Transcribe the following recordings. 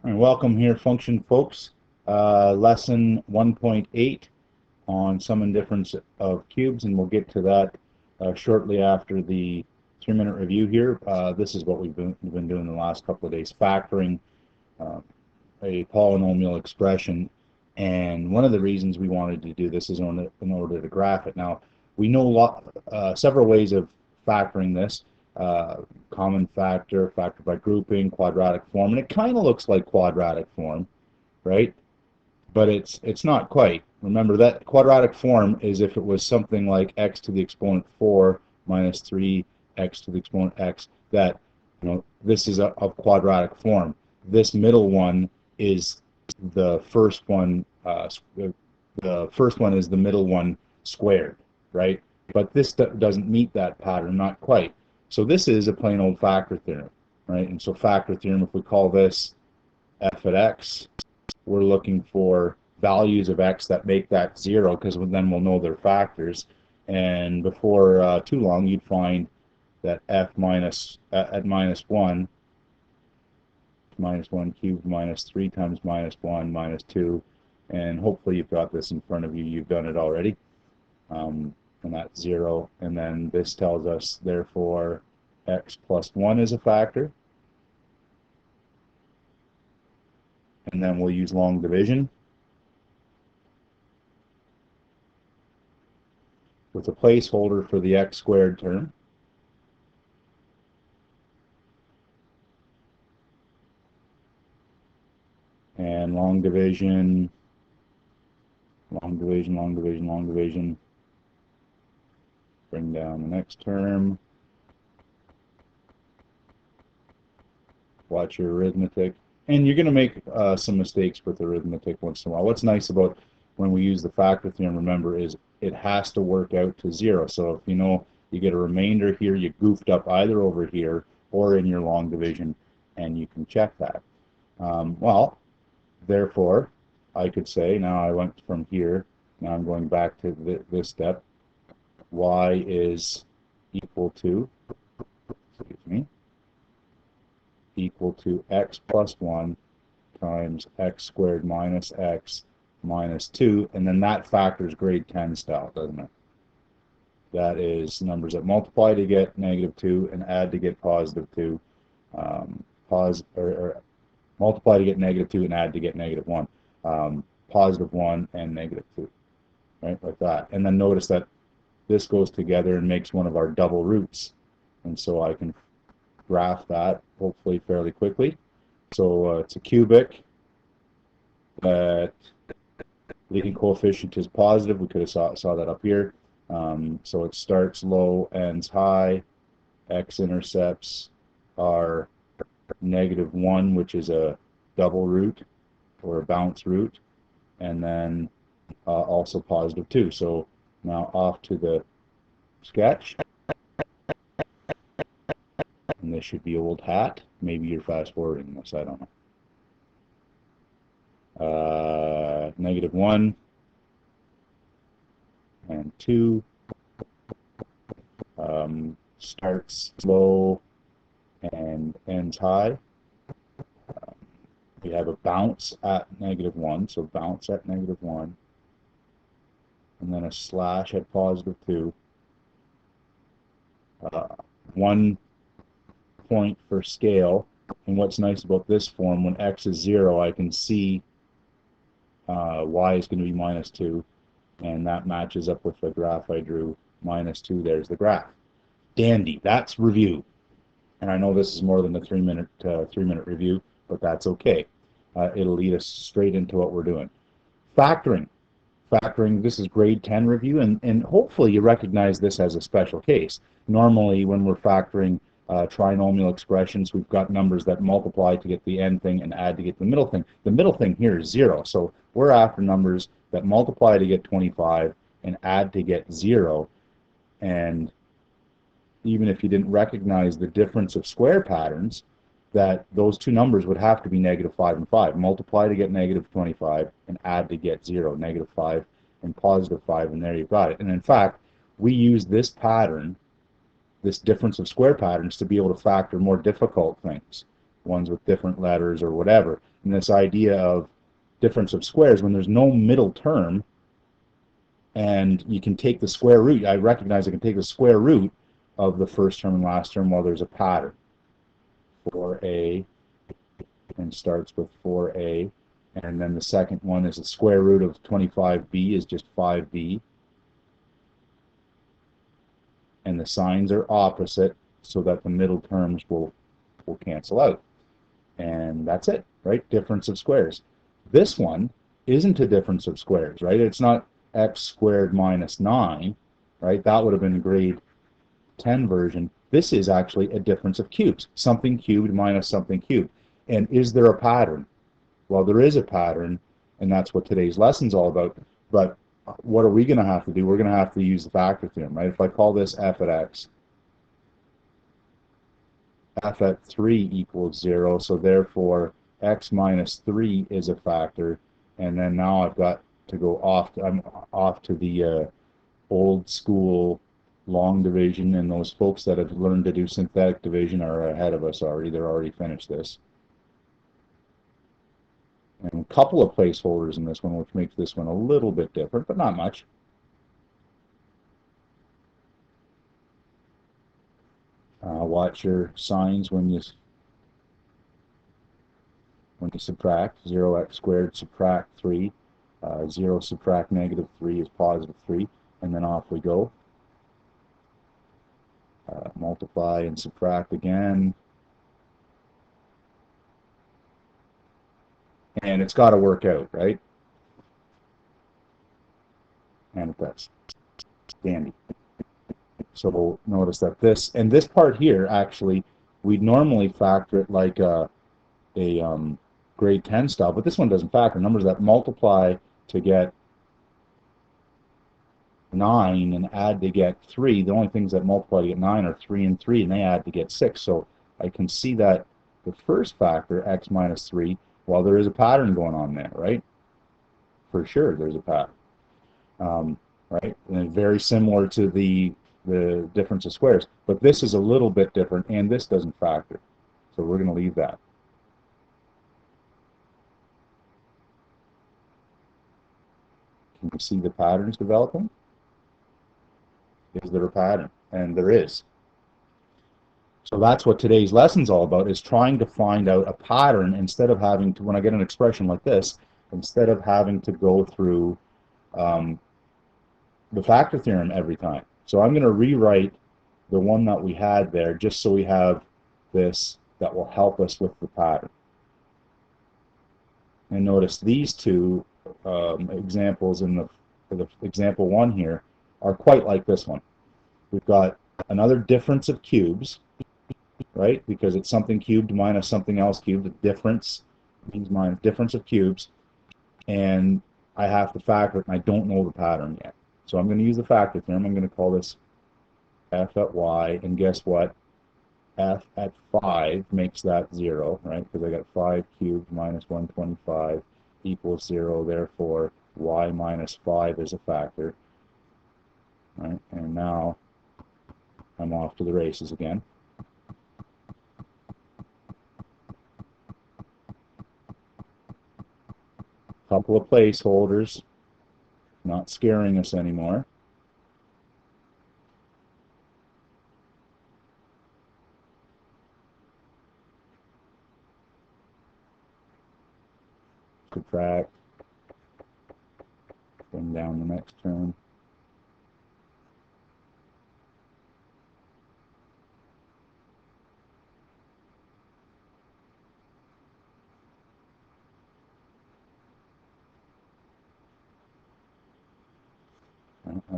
And welcome here, function folks. Lesson 1.8 on sum and difference of cubes, and we'll get to that shortly after the 3-minute review here. This is what we've been doing the last couple of days, factoring a polynomial expression. And one of the reasons we wanted to do this is in order to graph it. Now, we know several ways of factoring this. Common factor, factor by grouping, quadratic form, and it kind of looks like quadratic form, right? But it's not quite. Remember that quadratic form is if it was something like x to the exponent 4 minus 3 x to the exponent x, that, this is of quadratic form. This middle one is the first one. The first one is the middle one squared, right? But this doesn't meet that pattern, not quite. So this is a plain old factor theorem, right? And so factor theorem, if we call this f at x, we're looking for values of x that make that 0, because then we'll know they're factors. And before too long, you'd find that f at minus 1 cubed minus 3 times minus 1 minus 2, and hopefully you've got this in front of you. You've done it already. And that's 0, and then this tells us, therefore, x plus 1 is a factor. And then we'll use long division with a placeholder for the x squared term. And long division, long division, long division, long division. Bring down the next term. Watch your arithmetic. And you're going to make some mistakes with arithmetic once in a while. What's nice about when we use the factor theorem, remember, is it has to work out to 0. So if you get a remainder here, you goofed up either over here or in your long division, and you can check that. Well, therefore, I could say, now I went from here, now I'm going back to this step. Y is equal to, equal to x plus 1 times x squared minus x minus 2, and then that factors grade 10 style, doesn't it? That is numbers that multiply to get -2 and add to get +2. Or multiply to get -2 and add to get -1. +1 and -2, right, like that. And then notice that this goes together and makes one of our double roots, and so I can graph that hopefully fairly quickly. So it's a cubic that leading coefficient is positive. We could have saw that up here. So it starts low, ends high. X-intercepts are -1, which is a double root or a bounce root, and then also +2. So now off to the sketch. And this should be old hat. Maybe you're fast forwarding this, I don't know. -1 and 2 starts low and ends high. We have a bounce at -1, so bounce at -1, and then a slash at +2. 1 point for scale. And what's nice about this form, when x is 0, I can see y is going to be -2, and that matches up with the graph I drew. -2, there's the graph. Dandy. That's review. And I know this is more than a 3-minute review, but that's okay. It'll lead us straight into what we're doing. Factoring. Factoring, this is grade 10 review, and hopefully you recognize this as a special case. Normally, when we're factoring trinomial expressions, we've got numbers that multiply to get the end thing and add to get the middle thing. The middle thing here is 0, so we're after numbers that multiply to get 25 and add to get 0. And even if you didn't recognize the difference of square patterns, that those two numbers would have to be -5 and 5. Multiply to get -25 and add to get 0, -5 and +5, and there you've got it. And in fact, we use this pattern, this difference of square patterns, to be able to factor more difficult things. ones with different letters or whatever. And this idea of difference of squares, when there's no middle term, and you can take the square root. I recognize I can take the square root of the first term and last term while there's a pattern. 4a, and starts with 4a, and then the second one is the square root of 25b is just 5b, and the signs are opposite so that the middle terms will cancel out. And that's it, right? Difference of squares. This one isn't a difference of squares, right? It's not x squared minus 9, right? That would have been the grade 10 version. This is actually a difference of cubes. Something cubed minus something cubed. And is there a pattern? Well, there is a pattern, and that's what today's lesson's all about. But what are we going to have to do? We're going to have to use the factor theorem, right? If I call this f at x, f at 3 equals 0, so therefore x minus 3 is a factor, and then now I've got to go off. I'm off to the old school long division, and those folks that have learned to do synthetic division are ahead of us already. They're already finished this. And a couple of placeholders in this one, which makes this one a little bit different, but not much. Watch your signs when you subtract. 0x squared subtract 3. 0 subtract negative 3 is positive 3. And then off we go. Multiply and subtract again. And it's got to work out, right? And it does. Dandy. So notice that this part here, actually, we'd normally factor it like a grade 10 style, but this one doesn't factor. Numbers that multiply to get 9 and add to get 3, the only things that multiply to get 9 are 3 and 3, and they add to get 6. So I can see that the first factor, x minus 3, well, there is a pattern going on there, right? For sure, there's a pattern, right? And very similar to the difference of squares. But this is a little bit different, and this doesn't factor. So we're going to leave that. Can you see the patterns developing? Is there a pattern? And there is. So that's what today's lesson's all about, is trying to find out a pattern instead of having to, when I get an expression like this, instead of having to go through the factor theorem every time. So I'm going to rewrite the one that we had there just so we have this that will help us with the pattern. And notice these two examples in the example 1 here are quite like this one. We've got another difference of cubes, right? Because it's something cubed minus something else cubed. The difference means minus difference of cubes. And I have to factor it, and I don't know the pattern yet. So I'm going to use the factor theorem. I'm going to call this f at y, and guess what? F at 5 makes that 0, right? Because I got 5 cubed minus 125 equals 0. Therefore, y minus 5 is a factor, right? And now I'm off to the races again. Couple of placeholders, not scaring us anymore. Subtract, bring down the next term.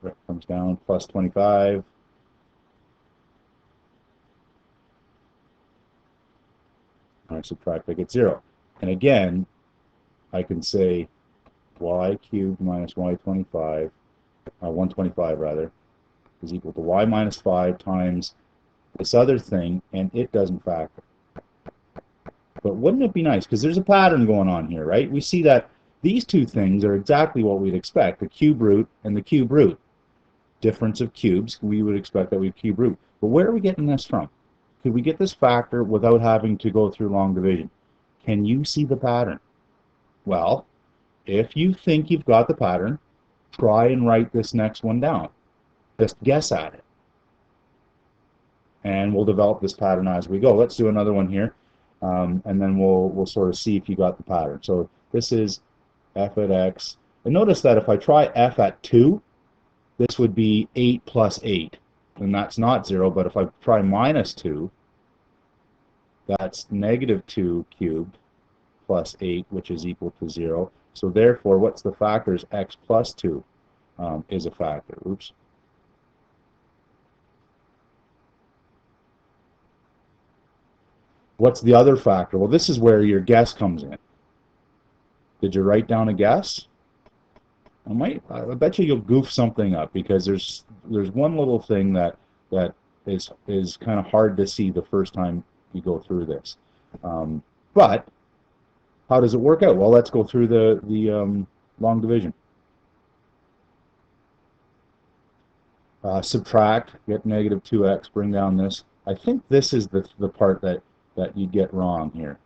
That comes down, plus 25. I subtract, I get 0. And again, I can say y cubed minus y 25, 125 rather, is equal to y minus 5 times this other thing, and it doesn't factor. But wouldn't it be nice? Because there's a pattern going on here, right? We see that these two things are exactly what we'd expect, the cube root and the cube root. Difference of cubes, we would expect that we'd cube root. But where are we getting this from? could we get this factor without having to go through long division? Can you see the pattern? Well, if you think you've got the pattern, try and write this next one down. Just guess at it. And we'll develop this pattern as we go. Let's do another one here, and then we'll sort of see if you got the pattern. So this is f at x. And notice that if I try f at 2, this would be 8 plus 8. And that's not 0, but if I try minus 2, that's negative 2 cubed plus 8, which is equal to 0. So therefore, what's the factors? X plus 2 is a factor. Oops. What's the other factor? Well, this is where your guess comes in. Did you write down a guess? I bet you'll goof something up, because there's one little thing that is kind of hard to see the first time you go through this. But how does it work out? Well, let's go through the long division. Subtract, get negative 2x, bring down this. I think this is the part that you get wrong here.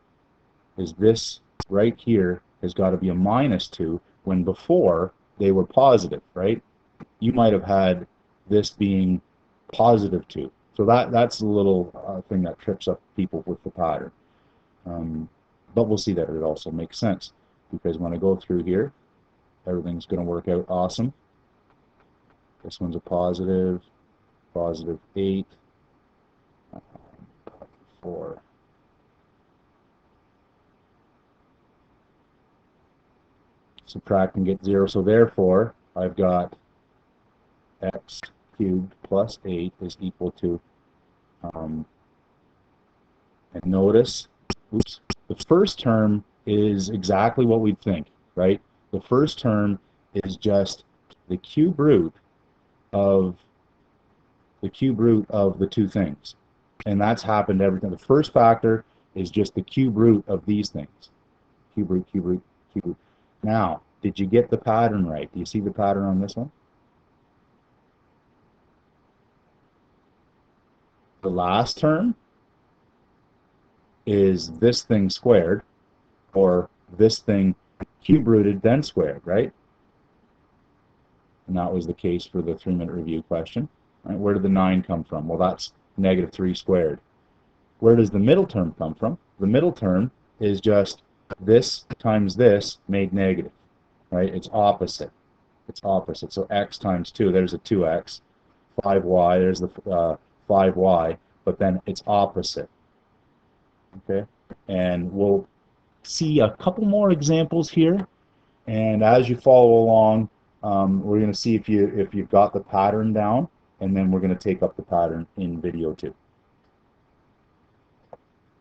Is this right here has got to be a minus 2 when before they were positive, right? You might have had this being positive 2. So that's the little thing that trips up people with the pattern. But we'll see that it also makes sense, because when I go through here, everything's going to work out awesome. This one's a positive 8, 4. Subtract and get 0. So therefore, I've got x cubed plus 8 is equal to, and notice, oops, the first term is exactly what we'd think, right? The first term is just the cube root of the two things. And that's happened every time. The first factor is just the cube root of these things. Cube root, cube root, cube root. Now, did you get the pattern right? Do you see the pattern on this one? The last term is this thing squared, or this thing cube rooted then squared, right? And that was the case for the 3-minute review question. Right? Where did the 9 come from? Well, that's negative 3 squared. Where does the middle term come from? The middle term is just this times this made negative, right? It's opposite. It's opposite. So x times 2, there's a 2x. 5y, there's the 5y, but then it's opposite. Okay? And we'll see a couple more examples here, and as you follow along, we're going to see if you've got the pattern down, and then we're going to take up the pattern in video 2.